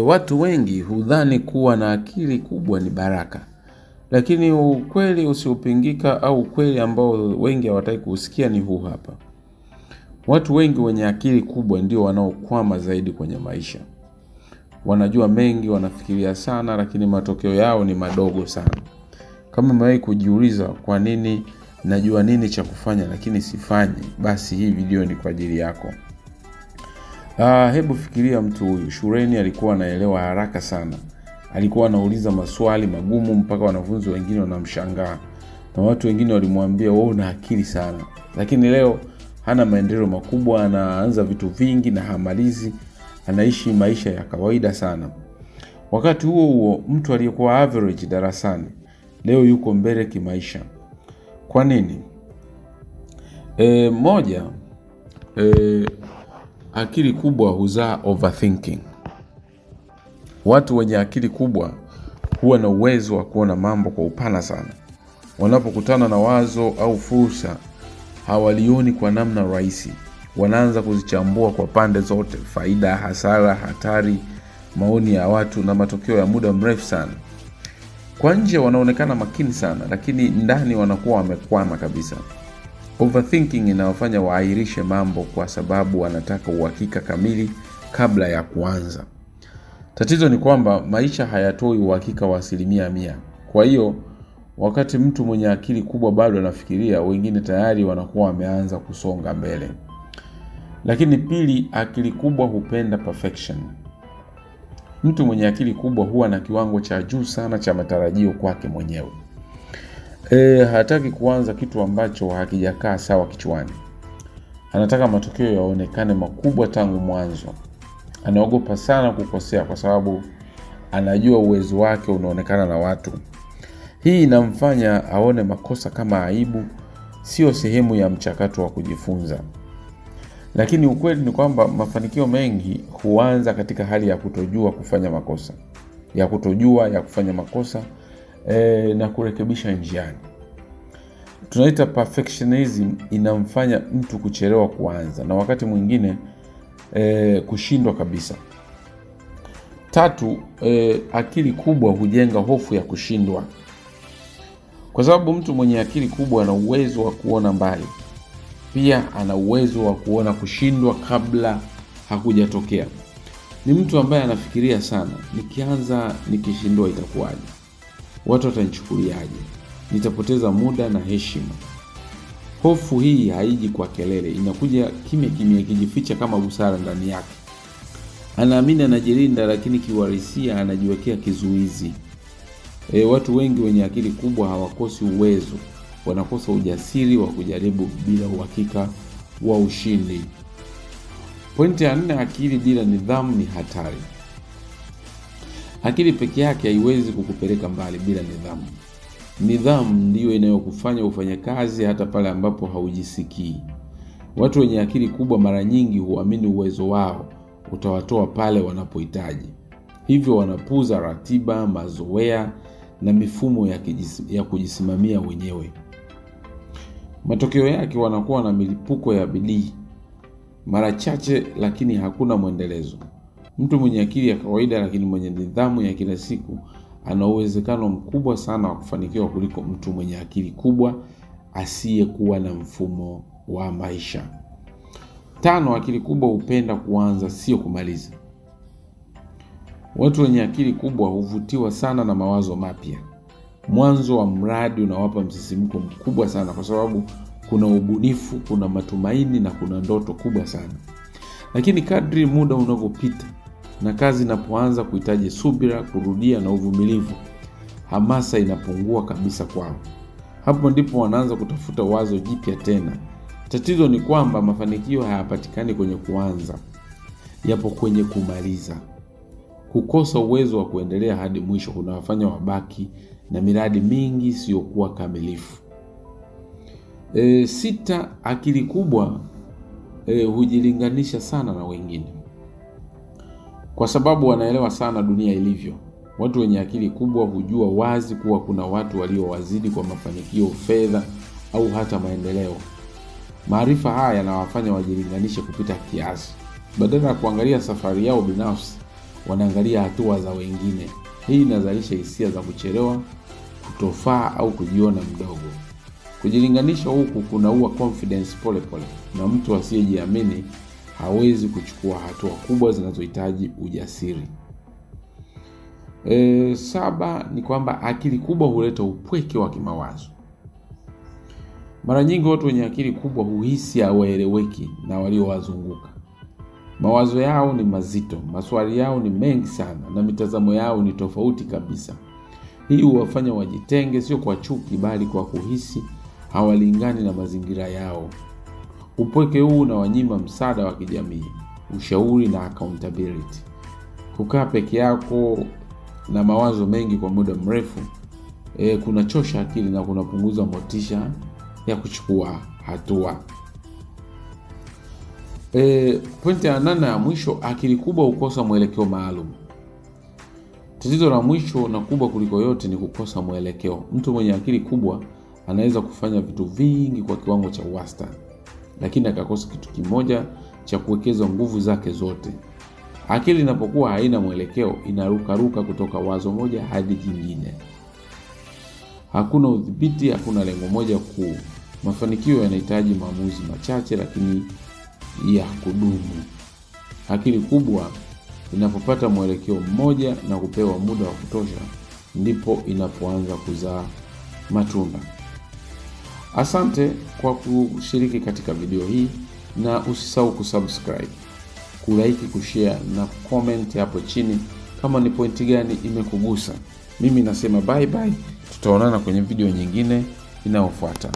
Watu wengi hudhani kuwa na akili kubwa ni baraka. Lakini ukweli usiopingika au ukweli ambao wengi hawataki kusikia ni huu hapa. Watu wengi wenye akili kubwa ndio wanaokwama zaidi kwenye maisha. Wanajua mengi, wanafikiria sana, lakini matokeo yao ni madogo sana. Kama umewahi kujiuliza kwa nini najua nini cha kufanya lakini sifanyi, basi hii video ni kwa ajili yako. Hebu fikiria mtu huyu. Shuleni alikuwa anaelewa haraka sana. Alikuwa anauliza maswali magumu mpaka wanafunzi wengine wanamshangaa. Na watu wengine walimwambia wewe una akili sana. Lakini leo hana maendeleo makubwa, anaanza vitu vingi na hamalizi, anaishi maisha ya kawaida sana. Wakati huo huo, mtu aliyekuwa average darasani leo yuko mbele kimaisha. Kwa nini? Moja, akili kubwa huzaa overthinking. Watu wenye akili kubwa huwa na uwezo wa kuona mambo kwa upana sana. Wanapokutana na wazo au fursa, hawalioni kwa namna rahisi. Wanaanza kuzichambua kwa pande zote: faida, hasara, hatari, maoni ya watu na matokeo ya muda mrefu sana. Kwa nje wanaonekana makini sana, lakini ndani wanakuwa wamekwama kabisa. Overthinking inawafanya waahirishe mambo kwa sababu wanataka uhakika kamili kabla ya kuanza. Tatizo ni kwamba maisha hayatoi uhakika wa 100%. Kwa hiyo wakati mtu mwenye akili kubwa bado anafikiria, wengine tayari wanakuwa wameanza kusonga mbele. Lakini pili, akili kubwa hupenda perfection. Mtu mwenye akili kubwa huwa na kiwango cha juu sana cha matarajio kwake mwenyewe. Hataki kuanza kitu ambacho hakijakaa sawa kichwani. Anataka matokeo yaonekane makubwa tangu mwanzo. Anaogopa sana kukosea kwa sababu anajua uwezo wake unaonekana na watu. Hii inamfanya aone makosa kama aibu, sio sehemu ya mchakato wa kujifunza. Lakini ukweli ni kwamba mafanikio mengi huanza katika hali ya kutojua kufanya makosa. Ya kufanya makosa na kurekebisha njiani. Tunaita perfectionism inamfanya mtu kuchelewa kuanza na wakati mwingine kushindwa kabisa. Tatu, akili kubwa hujenga hofu ya kushindwa. Kwa sababu mtu mwenye akili kubwa ana uwezo wa kuona mbali. Pia ana uwezo wa kuona kushindwa kabla hakujatokea. Ni mtu ambaye anafikiria sana, nikianza nikishindwa itakuwaje? Watu watanichukuliaje? Nitapoteza muda na heshima. Hofu hii haiji kwa kelele, inakuja kimya kimya ikijificha kama busara ndani yake. Anaamini anajilinda, lakini kiuhalisia anajiwekea kizuizi. Watu wengi wenye akili kubwa hawakosi uwezo, wanakosa ujasiri wa kujaribu bila uhakika wa ushindi. Pointi ya 4, akili bila nidhamu ni hatari. Akili peke yake haiwezi kukupeleka mbali bila nidhamu. Nidhamu ndiyo inayokufanya ufanye kazi hata pale ambapo haujisikii. Watu wenye akili kubwa mara nyingi huamini uwezo wao utawatoa pale wanapohitaji. Hivyo wanapuuza ratiba, mazoea na mifumo ya kujisimamia wenyewe. Matokeo yake wanakuwa na milipuko ya bidii mara chache, lakini hakuna mwendelezo. Mtu mwenye akili ya kawaida lakini mwenye nidhamu ya kila siku ana uwezekano mkubwa sana wa kufanikiwa kuliko mtu mwenye akili kubwa asiyekuwa na mfumo wa maisha. 5, akili kubwa hupenda kuanza, sio kumaliza. Watu wenye akili kubwa huvutiwa sana na mawazo mapya. Mwanzo wa mradi unawapa msisimko mkubwa sana kwa sababu kuna ubunifu, kuna matumaini na kuna ndoto kubwa sana. Lakini kadri muda unavyopita na kazi inapoanza kuhitaji subira, kurudia na uvumilivu, hamasa inapungua kabisa kwao. Hapo ndipo wanaanza kutafuta wazo jipya tena. Tatizo ni kwamba mafanikio hayapatikani kwenye kuanza, yapo kwenye kumaliza. Kukosa uwezo wa kuendelea hadi mwisho kunawafanya wabaki na miradi mingi isiyokuwa kamilifu. 6, akili kubwa hujilinganisha sana na wengine. Kwa sababu wanaelewa sana dunia ilivyo. Watu wenye akili kubwa hujua wazi kuwa kuna watu waliowazidi kwa mafanikio, fedha au hata maendeleo. Maarifa haya yanawafanya wajilinganishe kupita kiasi. Badala ya kuangalia safari yao binafsi, wanaangalia hatua za wengine. Hii inazalisha hisia za kuchelewa, kutofaa au kujiona mdogo. Kujilinganisha huku kunaua confidence pole pole, na mtu asiyejiamini hawezi kuchukua hatua kubwa zinazohitaji ujasiri. 7 ni kwamba akili kubwa huleta upweke wa kimawazo. Mara nyingi watu wenye akili kubwa huhisi hawaeleweki na waliowazunguka. Mawazo yao ni mazito, maswali yao ni mengi sana, na mitazamo yao ni tofauti kabisa. Hii huwafanya wajitenge, sio kwa chuki bali kwa kuhisi hawalingani na mazingira yao. Upweke huu unawanyima msaada wa kijamii, ushauri na accountability. Kukaa peke yako na mawazo mengi kwa muda mrefu kunachosha akili na kunapunguza motisha ya kuchukua hatua. Pointi ya 8 ya mwisho, akili kubwa hukosa mwelekeo maalum. Tatizo la mwisho na kubwa kuliko yote ni kukosa mwelekeo. Mtu mwenye akili kubwa anaweza kufanya vitu vingi kwa kiwango cha wastani, lakini akakosa kitu kimoja cha kuwekeza nguvu zake zote. Akili inapokuwa haina mwelekeo, inarukaruka kutoka wazo moja hadi jingine. Hakuna udhibiti, hakuna lengo moja kuu. Mafanikio yanahitaji maamuzi machache lakini ya kudumu. Akili kubwa inapopata mwelekeo mmoja na kupewa muda wa kutosha, ndipo inapoanza kuzaa matunda. Asante kwa kushiriki katika video hii, na usisahau kusubscribe, kulike, kushare na comment hapo chini kama ni pointi gani imekugusa. Mimi nasema bye bye, tutaonana kwenye video nyingine inayofuata.